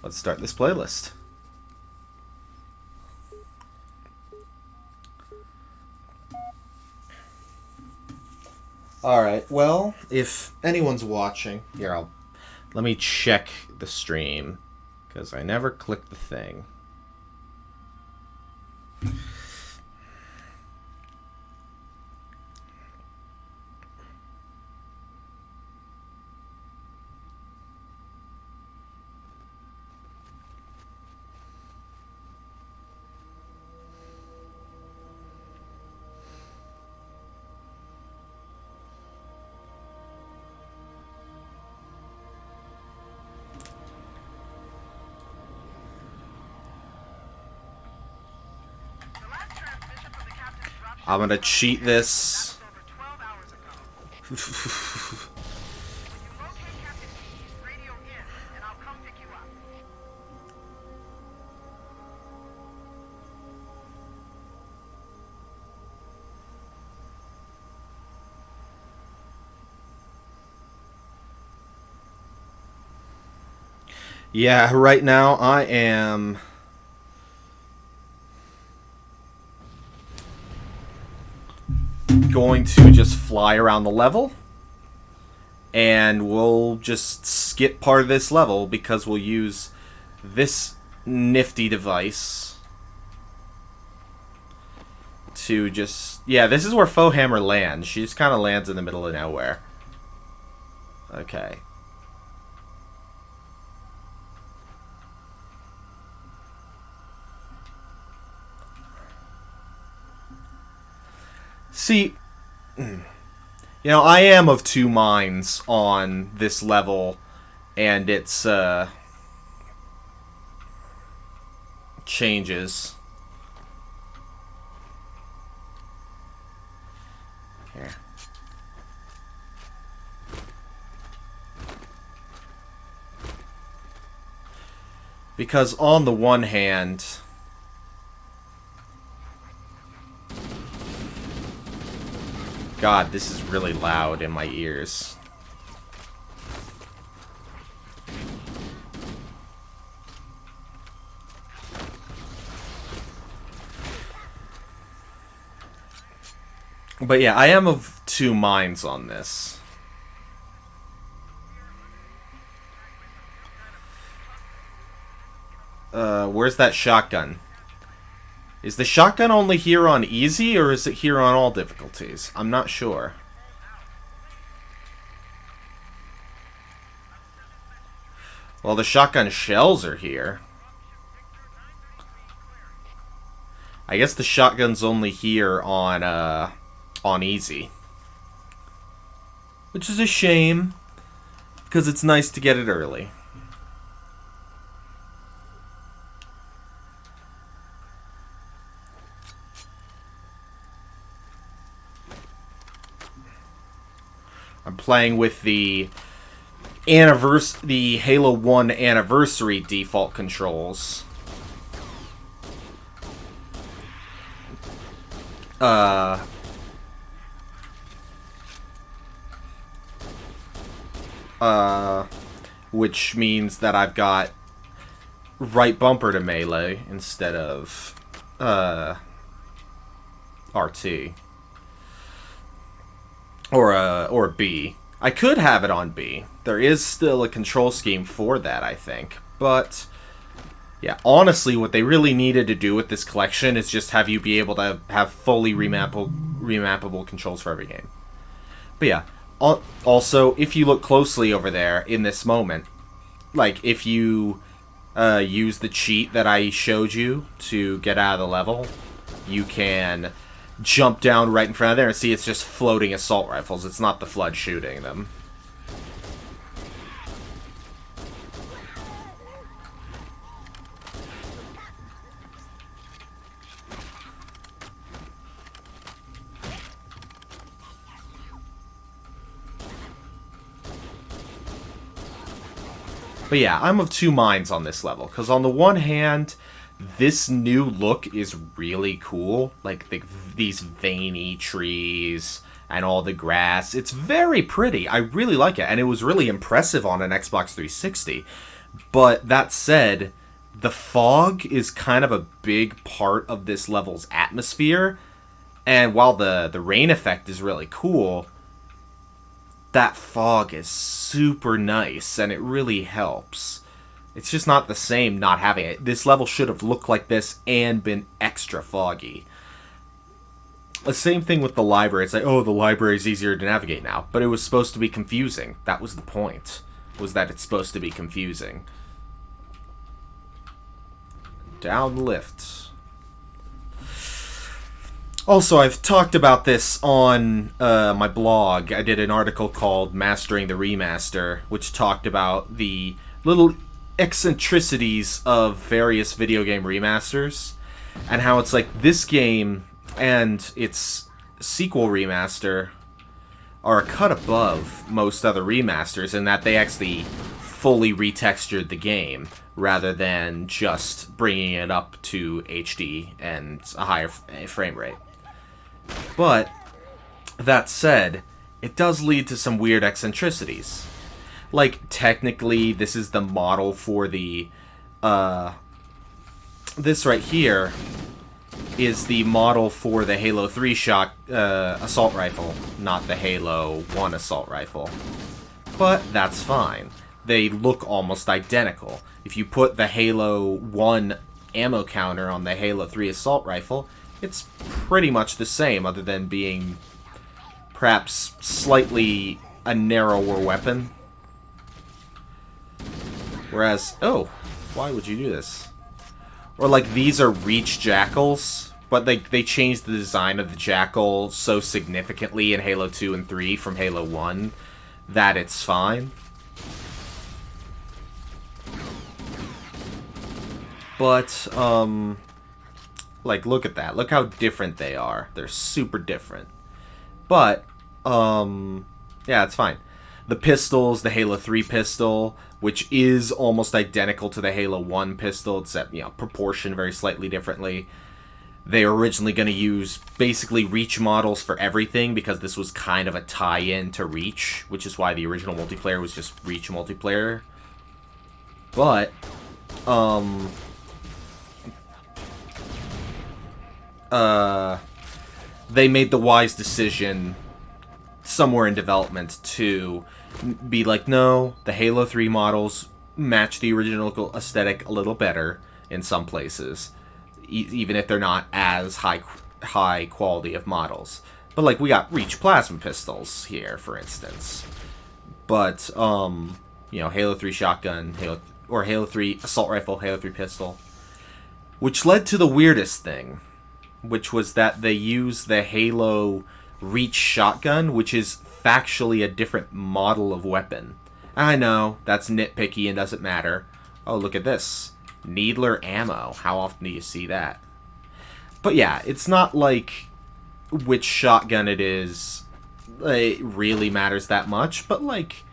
let's start this playlist. Alright, well, if anyone's watching, here, let me check the stream, because I never clicked the thing. I'm gonna cheat this. Yeah, right now I am going to just fly around the level, and we'll just skip part of this level because we'll use this nifty device to just... Yeah, this is where Foehammer lands. She just kind of lands in the middle of nowhere. Okay. See, you know, I am of two minds on this level and its changes. Here. Because on the one hand... God, this is really loud in my ears. But yeah, I am of two minds on this. Where's that shotgun? Is the shotgun only here on easy, or is it here on all difficulties? I'm not sure. Well, the shotgun shells are here. I guess the shotgun's only here on easy. Which is a shame, because it's nice to get it early. I'm playing with the Halo 1 Anniversary default controls. Which means that I've got right bumper to melee instead of RT. Or B. I could have it on B. There is still a control scheme for that, I think. But, yeah, honestly, what they really needed to do with this collection is just have you be able to have fully remappable controls for every game. But yeah, also, if you look closely over there in this moment, like, if you use the cheat that I showed you to get out of the level, you can... jump down right in front of there and see it's just floating assault rifles. It's not the Flood shooting them. But yeah, I'm of two minds on this level, because on the one hand... this new look is really cool, like these veiny trees and all the grass. It's very pretty. I really like it, and it was really impressive on an Xbox 360. But that said, the fog is kind of a big part of this level's atmosphere. And while the rain effect is really cool, that fog is super nice, and it really helps. It's just not the same not having it. This level should have looked like this and been extra foggy. The same thing with the library. It's like, oh, the library is easier to navigate now. But it was supposed to be confusing. That was the point, was that it's supposed to be confusing. Down lift. Also, I've talked about this on my blog. I did an article called Mastering the Remaster, which talked about the little eccentricities of various video game remasters, and how it's like this game and its sequel remaster are a cut above most other remasters in that they actually fully retextured the game rather than just bringing it up to HD and a higher frame rate. But, that said, it does lead to some weird eccentricities. Like, technically, this is the model for the, this right here is the model for the Halo 3 assault rifle, not the Halo 1 assault rifle. But that's fine. They look almost identical. If you put the Halo 1 ammo counter on the Halo 3 assault rifle, it's pretty much the same, other than being perhaps slightly a narrower weapon. Whereas, oh, why would you do this? Or like these are Reach Jackals, but they changed the design of the Jackal so significantly in Halo 2 and 3 from Halo 1 that it's fine. But, like, look at that. Look how different they are. They're super different. But, yeah, it's fine. The pistols, the Halo 3 pistol, which is almost identical to the Halo 1 pistol, except, you know, proportioned very slightly differently. They were originally going to use basically Reach models for everything, because this was kind of a tie-in to Reach, which is why the original multiplayer was just Reach multiplayer. But, they made the wise decision somewhere in development to be like, no, the Halo 3 models match the original aesthetic a little better in some places, even if they're not as high quality of models. But like, we got Reach plasma pistols here, for instance. But you know, Halo 3 shotgun, Halo 3 assault rifle, Halo 3 pistol, which led to the weirdest thing, which was that they used the Halo Reach shotgun, which is factually a different model of weapon. I know, that's nitpicky and doesn't matter. Oh, look at this. Needler ammo. How often do you see that? But yeah, it's not like which shotgun it is, it really matters that much, but like,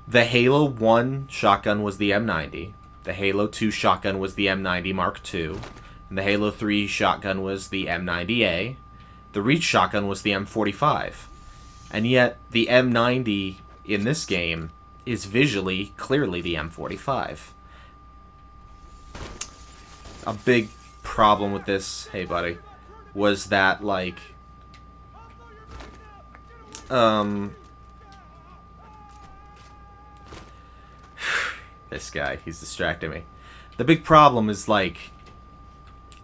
the Halo 1 shotgun was the M90, the Halo 2 shotgun was the M90 Mark II, and the Halo 3 shotgun was the M90A. The Reach shotgun was the M45. And yet, the M90 in this game is visually clearly the M45. A big problem with this, hey buddy, was that, like, this guy, he's distracting me. The big problem is, like,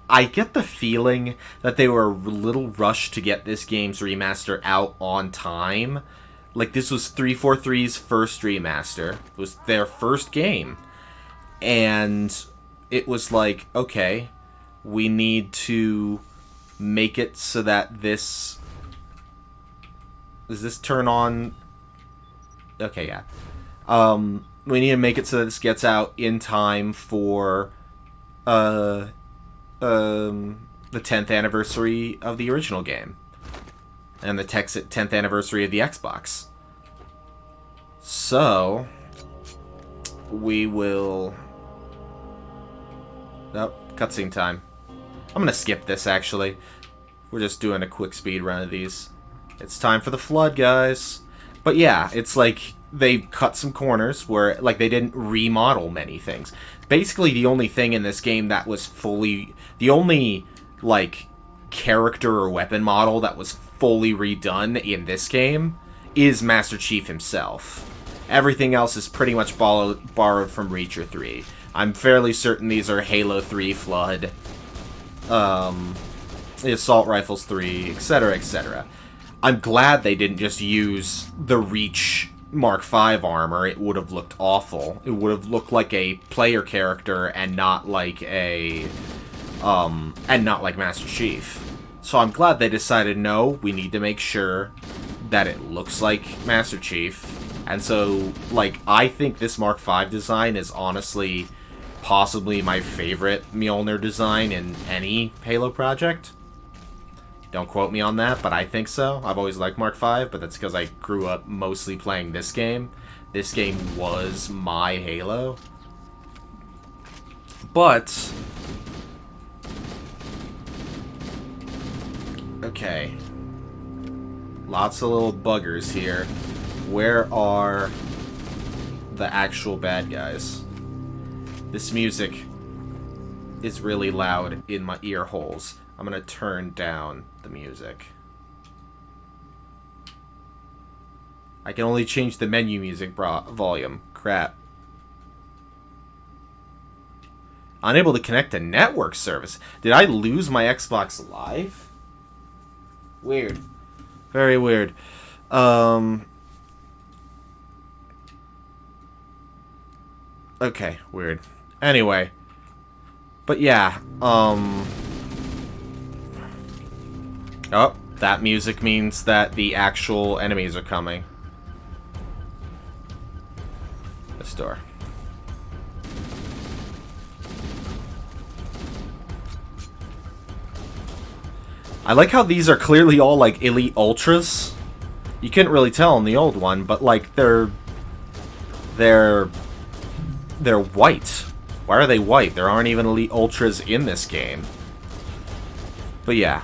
I get the feeling that they were a little rushed to get this game's remaster out on time. Like, this was 343's first remaster. It was their first game. And it was like, okay, we need to make it so that this... Does this turn on? Okay, yeah. We need to make it so that this gets out in time for, the 10th anniversary of the original game. And the 10th anniversary of the Xbox. So, we will... Oh, cutscene time. I'm gonna skip this, actually. We're just doing a quick speed run of these. It's time for the Flood, guys. But yeah, it's like, they cut some corners where, like, they didn't remodel many things. Basically, the only thing in this game that was fully... The only, like, character or weapon model that was fully redone in this game is Master Chief himself. Everything else is pretty much borrowed from Reacher 3. I'm fairly certain these are Halo 3 Flood, the Assault Rifles 3, etc., etc. I'm glad they didn't just use the Reach Mark V armor. It would have looked awful. It would have looked like a player character and not like a, Master Chief. So I'm glad they decided, no, we need to make sure that it looks like Master Chief. And so, like, I think this Mark V design is honestly possibly my favorite Mjolnir design in any Halo project. Don't quote me on that, but I think so. I've always liked Mark V, but that's because I grew up mostly playing this game. This game was my Halo. But... okay. Lots of little buggers here. Where are the actual bad guys? This music is really loud in my ear holes. I'm gonna turn down the music. I can only change the menu music volume. Crap. Unable to connect to network service. Did I lose my Xbox Live? Weird. Very weird. Okay, weird. Anyway. But yeah, oh, that music means that the actual enemies are coming. This door. I like how these are clearly all, like, Elite Ultras. You couldn't really tell in the old one, but, like, they're white. Why are they white? There aren't even Elite Ultras in this game. But yeah,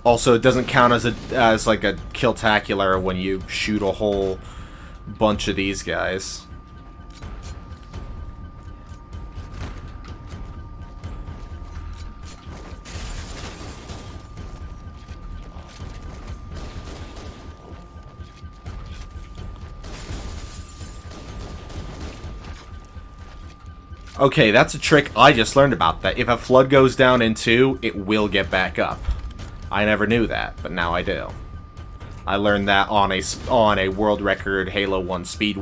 also, it doesn't count as like a Killtacular when you shoot a whole bunch of these guys. Okay, that's a trick I just learned about. That if a flood goes down in 2, it will get back up. I never knew that, but now I do. I learned that on a world record Halo 1 speed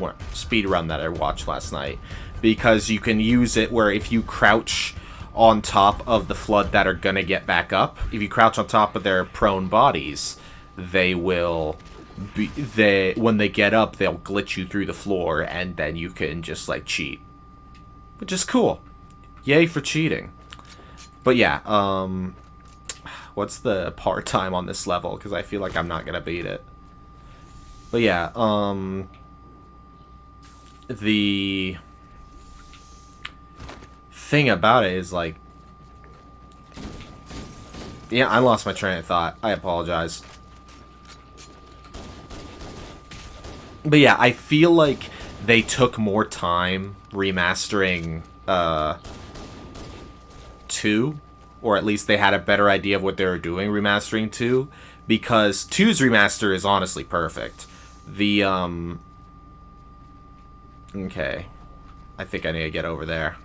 run that I watched last night. Because you can use it where if you crouch on top of the flood that are gonna get back up, if you crouch on top of their prone bodies, they will... when they get up, they'll glitch you through the floor, and then you can just, like, cheat. Which is cool. Yay for cheating. But yeah, what's the par time on this level? Because I feel like I'm not going to beat it. But yeah, the thing about it is, like... yeah, I lost my train of thought. I apologize. But yeah, I feel like they took more time remastering 2, or at least they had a better idea of what they were doing remastering 2, because 2's remaster is honestly perfect. The okay, I think I need to get over there.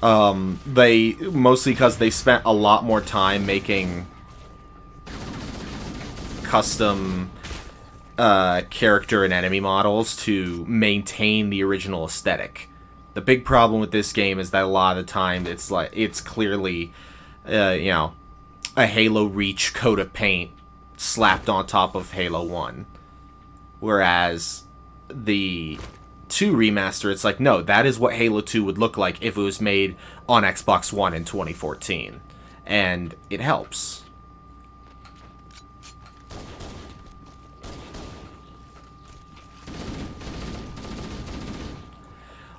They mostly because they spent a lot more time making custom character and enemy models to maintain the original aesthetic. The big problem with this game is that a lot of the time it's clearly, you know, a Halo Reach coat of paint slapped on top of Halo 1. Whereas the 2 remaster, it's like, no, that is what Halo 2 would look like if it was made on Xbox One in 2014. And it helps.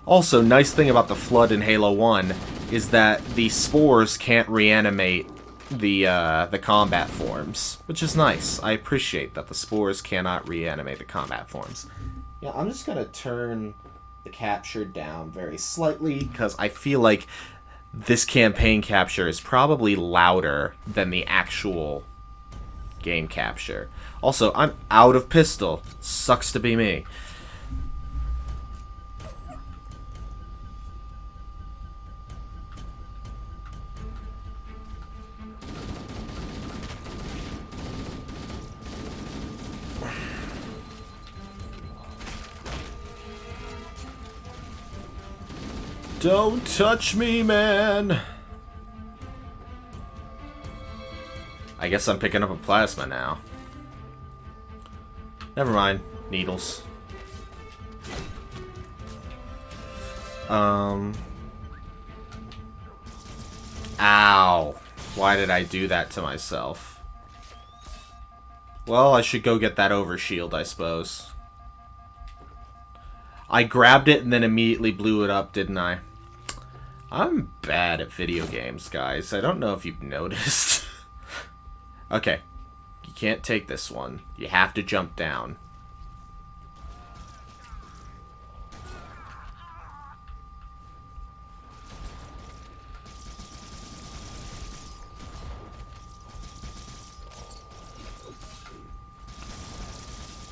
Also, nice thing about the Flood in Halo 1 is that the spores can't reanimate the combat forms, which is nice. I appreciate that the spores cannot reanimate the combat forms. Yeah, I'm just gonna turn the capture down very slightly because I feel like this campaign capture is probably louder than the actual game capture. Also, I'm out of pistol. Sucks to be me. Don't touch me, man! I guess I'm picking up a plasma now. Never mind. Needles. Ow. Why did I do that to myself? Well, I should go get that overshield, I suppose. I grabbed it and then immediately blew it up, didn't I? I'm bad at video games, guys. I don't know if you've noticed. Okay. You can't take this one. You have to jump down.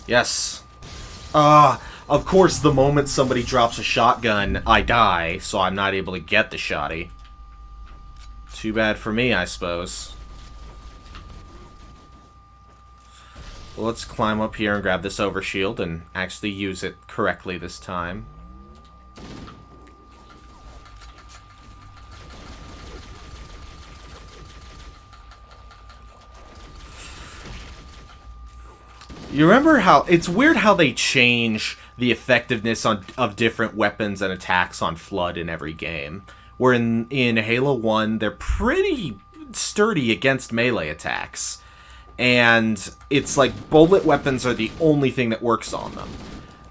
Yes. Of course, the moment somebody drops a shotgun, I die, so I'm not able to get the shotty. Too bad for me, I suppose. Well, let's climb up here and grab this overshield and actually use it correctly this time. You remember how... It's weird how they change the effectiveness of different weapons and attacks on Flood in every game. Where in Halo 1, they're pretty sturdy against melee attacks. And it's like bullet weapons are the only thing that works on them.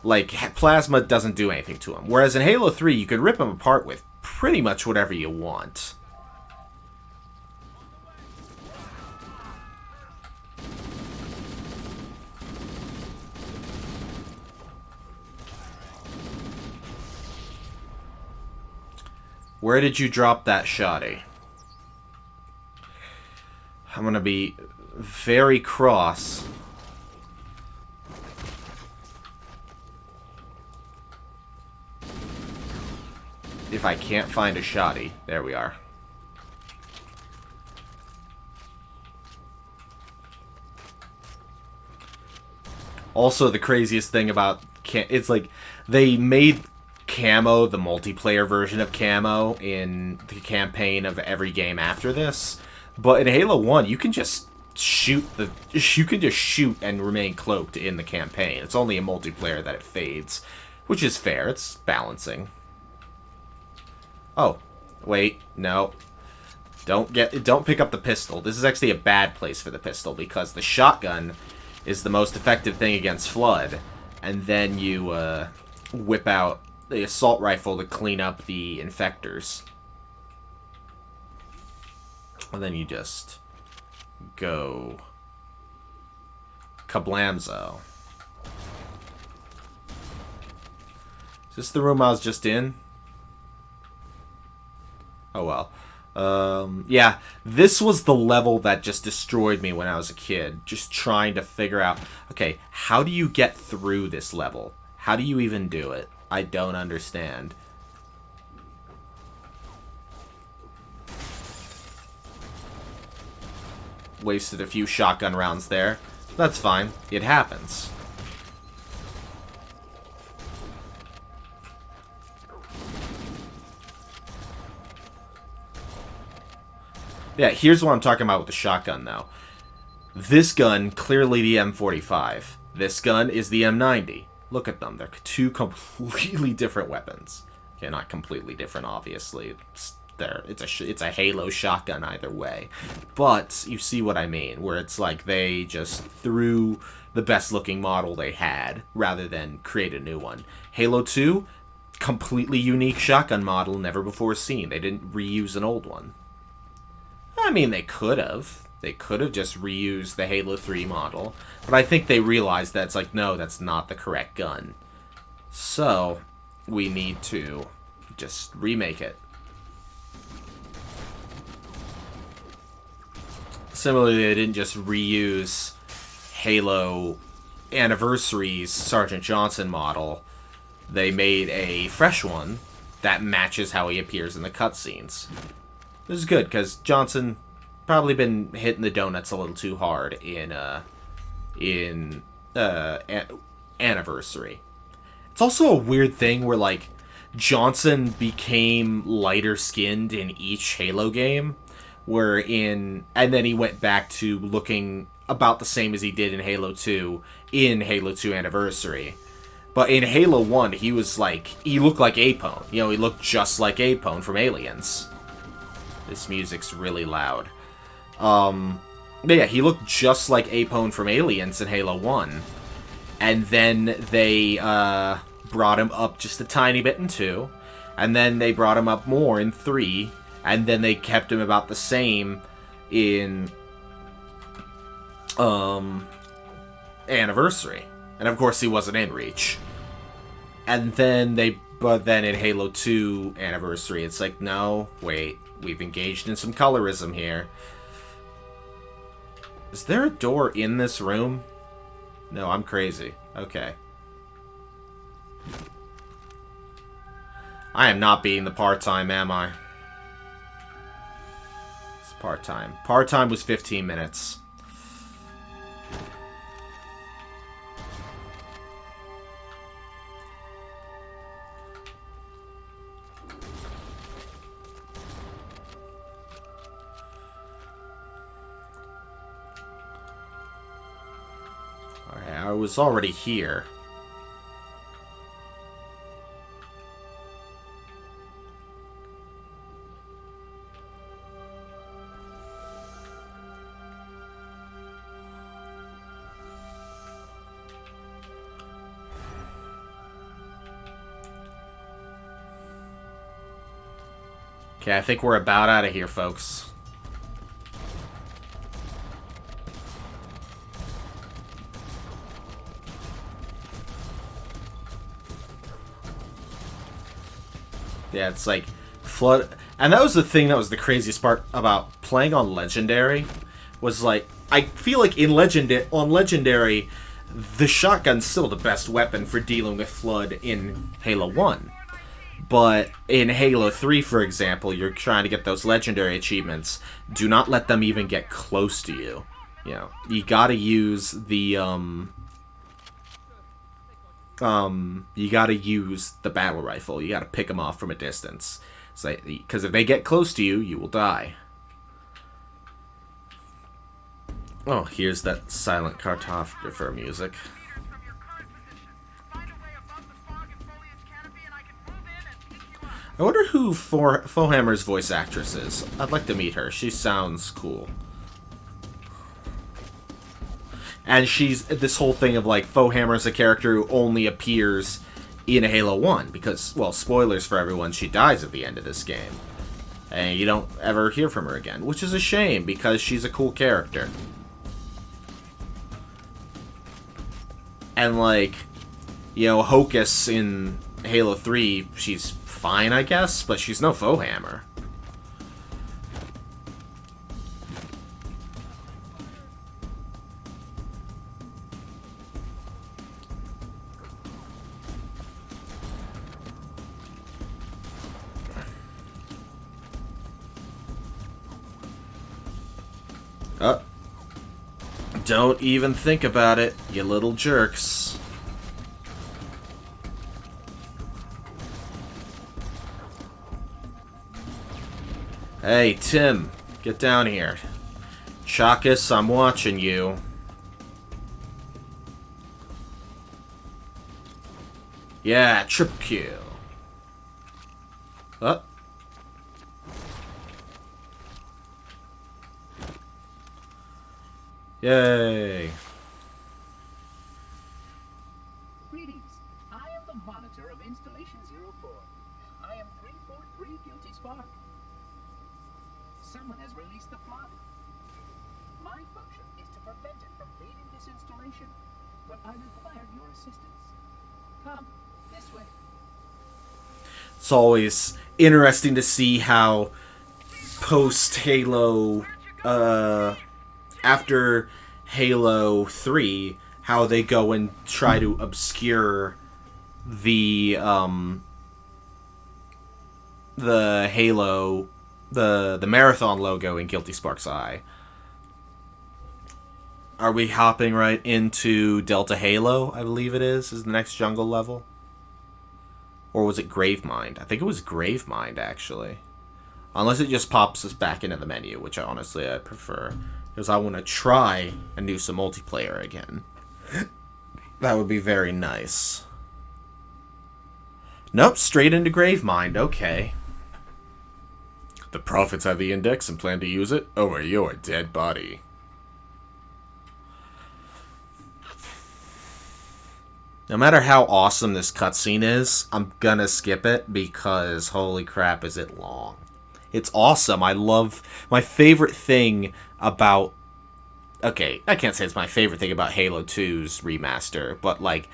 Like, plasma doesn't do anything to them. Whereas in Halo 3, you can rip them apart with pretty much whatever you want. Where did you drop that shotty? I'm gonna be very cross. If I can't find a shotty. There we are. Also, the craziest thing about... It's like, they made Camo the multiplayer version of Camo in the campaign of every game after this. But in Halo 1, you can just shoot and remain cloaked in the campaign. It's only in multiplayer that it fades, which is fair. It's balancing. Oh, wait, no. Don't pick up the pistol. This is actually a bad place for the pistol because the shotgun is the most effective thing against Flood, and then you whip out the assault rifle to clean up the infectors. And then you just go kablamzo. Is this the room I was just in? Oh well. Yeah, this was the level that just destroyed me when I was a kid. Just trying to figure out, okay, how do you get through this level? How do you even do it? I don't understand. Wasted a few shotgun rounds there. That's fine. It happens. Yeah, here's what I'm talking about with the shotgun, though. This gun, clearly the M45. This gun is the M90. Look at them. They're two completely different weapons. Okay, not completely different, obviously. It's a Halo shotgun either way. But you see what I mean, where it's like they just threw the best-looking model they had rather than create a new one. Halo 2, completely unique shotgun model, never before seen. They didn't reuse an old one. I mean, they could have. They could have just reused the Halo 3 model. But I think they realized that it's like, no, that's not the correct gun. So, we need to just remake it. Similarly, they didn't just reuse Halo Anniversary's Sergeant Johnson model. They made a fresh one that matches how he appears in the cutscenes. This is good, because Johnson probably been hitting the donuts a little too hard in Anniversary. It's also a weird thing where, like, Johnson became lighter skinned in each Halo game, and then he went back to looking about the same as he did in Halo 2 in Halo 2 Anniversary. But in Halo 1, he looked like Apone. You know, he looked just like Apone from Aliens. This music's really loud. But yeah, he looked just like Apone from Aliens in Halo 1. And then they brought him up just a tiny bit in 2. And then they brought him up more in 3. And then they kept him about the same in Anniversary. And of course he wasn't in Reach. And then but then in Halo 2 Anniversary, it's like, no, wait, we've engaged in some colorism here. Is there a door in this room? No, I'm crazy. Okay. I am not being the part-time, am I? It's part-time. Part-time was 15 minutes. Alright, I was already here. Okay, I think we're about out of here, folks. Yeah, it's like Flood. And that was the thing that was the craziest part about playing on Legendary. Was like, I feel like on Legendary, the shotgun's still the best weapon for dealing with Flood in Halo 1. But in Halo 3, for example, you're trying to get those Legendary achievements. Do not let them even get close to you. You know, you gotta use the, you gotta use the battle rifle. You gotta pick them off from a distance. So, because if they get close to you, you will die. Oh, here's that silent cartographer music. I wonder who Foehammer's voice actress is. I'd like to meet her. She sounds cool. And she's this whole thing of like Foehammer's a character who only appears in Halo 1 because, well, spoilers for everyone, she dies at the end of this game. And you don't ever hear from her again, which is a shame because she's a cool character. And like, you know, Hocus in Halo 3, she's fine, I guess, but she's no Foehammer. Oh. Don't even think about it, you little jerks. Hey, Tim, get down here. Chakas, I'm watching you. Yeah, triple kill. Oh. Yay. Greetings. I am the monitor of Installation 04. I am 343 Guilty Spark. Someone has released the flood. My function is to prevent it from leaving this installation, but I require your assistance. Come, this way. It's always interesting to see how post-Halo, after Halo 3, how they go and try to obscure the Halo, the Marathon logo in Guilty Spark's Eye. Are we hopping right into Delta Halo, I believe it is the next jungle level? Or was it Gravemind? I think it was Gravemind, actually. Unless it just pops us back into the menu, which honestly I prefer. Because I want to try and do some multiplayer again. That would be very nice. Nope, straight into Gravemind, okay. The Prophets have the index and plan to use it over your dead body. No matter how awesome this cutscene is, I'm gonna skip it because holy crap is it long. It's awesome. I love... My favorite thing about... Okay, I can't say it's my favorite thing about Halo 2's remaster, but like,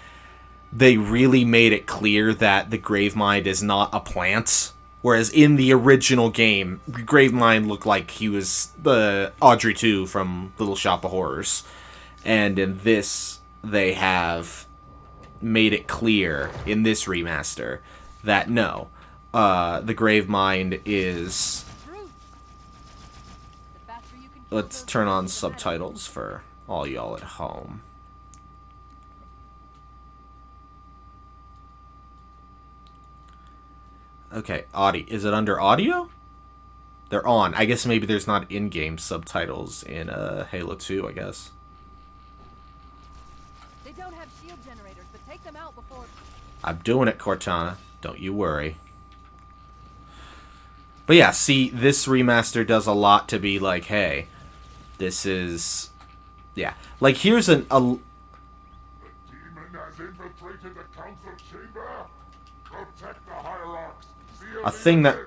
they really made it clear that the Gravemind is not a plant. Whereas in the original game, Gravemind looked like he was the Audrey 2 from Little Shop of Horrors. And in this, they have made it clear in this remaster that no, the Gravemind is... Let's turn on subtitles for all y'all at home. Okay, audio. Is it under audio? They're on. I guess maybe there's not in-game subtitles in Halo 2, I guess. They don't have shield generators, but take them out before... I'm doing it, Cortana. Don't you worry. But yeah, see, this remaster does a lot to be like, hey, this is... Yeah. Like, here's an... The demon has infiltrated the council chamber. Protect the hierarchs. A thing that...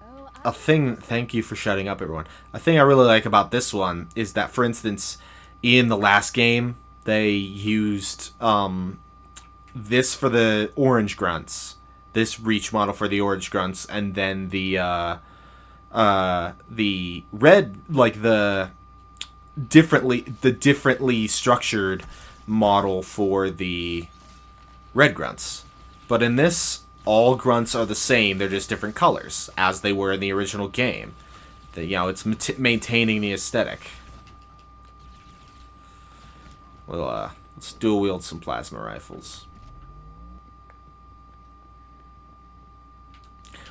Oh, A thing... Thank you for shutting up, everyone. A thing I really like about this one is that, for instance, in the last game, they used this for the orange grunts. This reach model for the orange grunts, and then the red, like the differently structured model for the red grunts. But in this, all grunts are the same. They're just different colors, as they were in the original game. You know, it's maintaining the aesthetic. Well, let's dual wield some plasma rifles.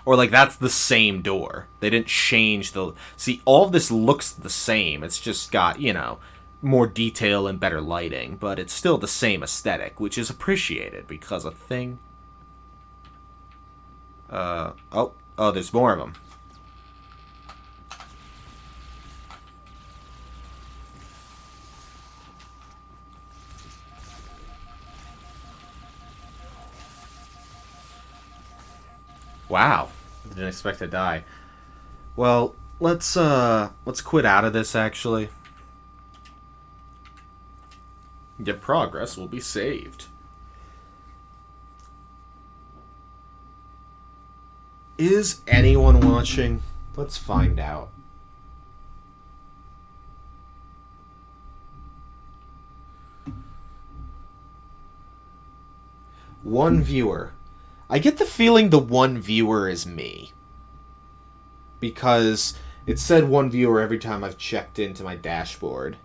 Or, like, that's the same door. They didn't change the... See, all of this looks the same. It's just got, you know, more detail and better lighting. But it's still the same aesthetic, which is appreciated because a thing... Oh, there's more of them. Wow. Didn't expect to die. Well, let's quit out of this, actually. Your progress will be saved. Is anyone watching? Let's find out. One viewer. I get the feeling the one viewer is me. Because it said one viewer every time I've checked into my dashboard.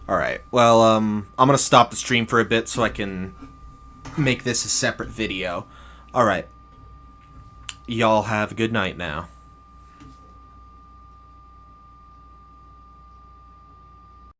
Alright, well, I'm gonna stop the stream for a bit so I can make this a separate video. Alright. Y'all have a good night now.